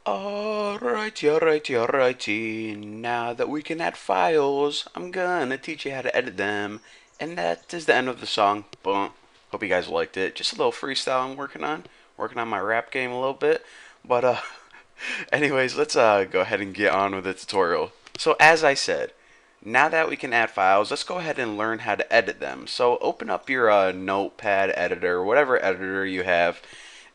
Alrighty. Now that we can add files, I'm gonna teach you how to edit them. And that is the end of the song. Boom. Hope you guys liked it. Just a little freestyle I'm working on. Working on my rap game a little bit. But, anyways, let's go ahead and get on with the tutorial. So, as I said, now that we can add files, let's go ahead and learn how to edit them. So, open up your notepad editor, whatever editor you have.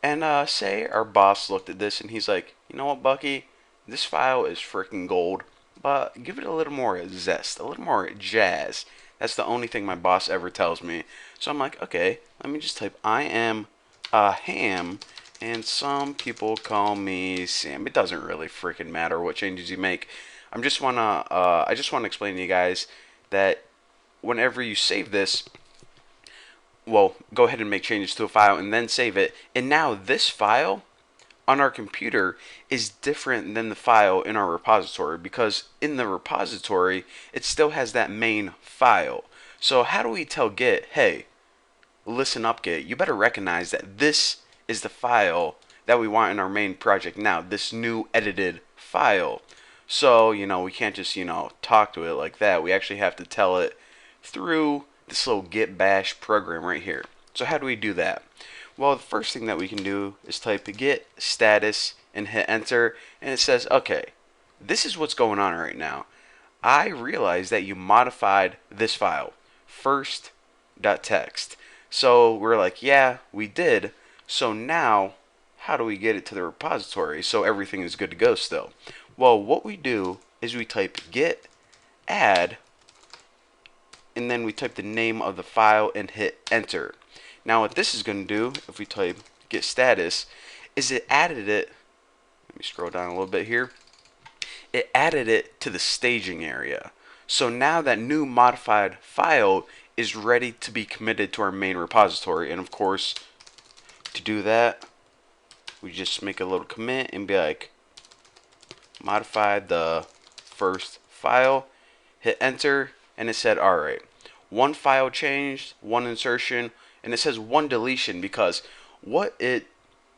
And say our boss looked at this and he's like, you know what, Bucky? This file is freaking gold, but give it a little more zest, a little more jazz. That's the only thing my boss ever tells me. So I'm like, okay, let me just type I am a ham, and some people call me Sam. It doesn't really freaking matter what changes you make. I just wanna explain to you guys that whenever you save this, well, go ahead and make changes to a file and then save it. And now this file on our computer is different than the file in our repository, because in the repository it still has that main file. So how do we tell Git, hey, listen up, Git, you better recognize that this is the file that we want in our main project now, this new edited file. So, we can't just, talk to it like that. We actually have to tell it through this little git bash program right here. So how do we do that? Well, the first thing that we can do is type git status and hit enter, and it says, okay, this is what's going on right now. I realize that you modified this file, first.txt. So we're like, yeah, we did. So now, how do we get it to the repository so everything is good to go still? Well, what we do is we type git add, and then we type the name of the file and hit enter. Now what this is going to do, if we type git status, is it added it, let me scroll down a little bit here, it added it to the staging area. So now that new modified file is ready to be committed to our main repository. And of course, to do that, we just make a little commit and be like, modified the first file, hit enter, and it said, alright, one file changed, one insertion, and it says one deletion, because the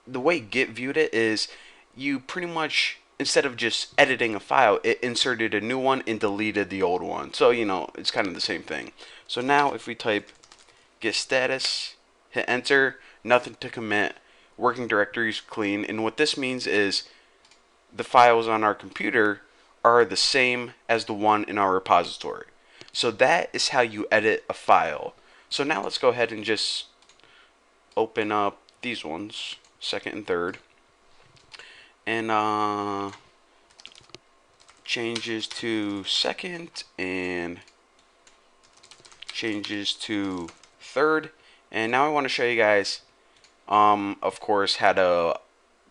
way Git viewed it is you pretty much, instead of just editing a file, it inserted a new one and deleted the old one. So, it's kind of the same thing. So now if we type git status, hit enter, nothing to commit, working directory is clean, and what this means is the files on our computer are the same as the one in our repository. So that is how you edit a file. So now let's go ahead and just open up these ones, second and third, and changes to second and changes to third. And now I want to show you guys, of course, how to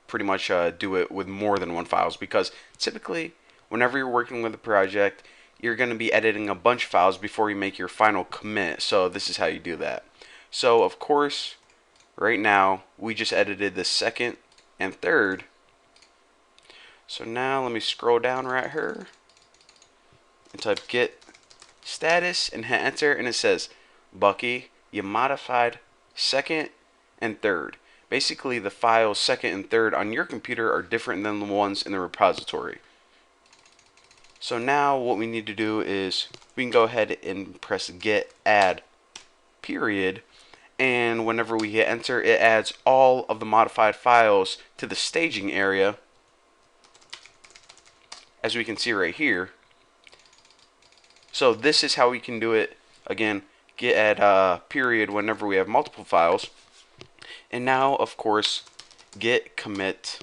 pretty much do it with more than one files, because typically whenever you're working with a project, you're going to be editing a bunch of files before you make your final commit. So this is how you do that. So of course, right now we just edited the second and third. So now let me scroll down right here and type git status and hit enter, and it says, Bucky, you modified second and third. Basically, the files second and third on your computer are different than the ones in the repository. So now what we need to do is we can go ahead and press git add period, and whenever we hit enter, it adds all of the modified files to the staging area, as we can see right here. So this is how we can do it. Again, git add period whenever we have multiple files. And now, of course, git commit.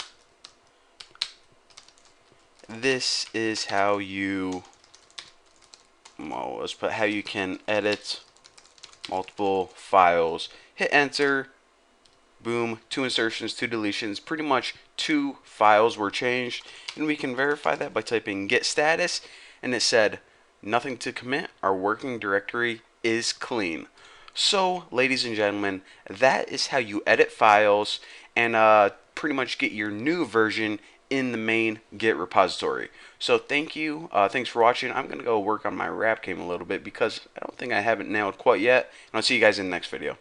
This is how you, well, let's put how you can edit multiple files. Hit enter. Boom. 2 insertions, 2 deletions. Pretty much 2 files were changed, and we can verify that by typing git status, and it said nothing to commit. Our working directory is clean. So, ladies and gentlemen, that is how you edit files and pretty much get your new version in the main Git repository. So thank you. Thanks for watching. I'm going to go work on my rap game a little bit because I don't think I have it nailed quite yet. And I'll see you guys in the next video.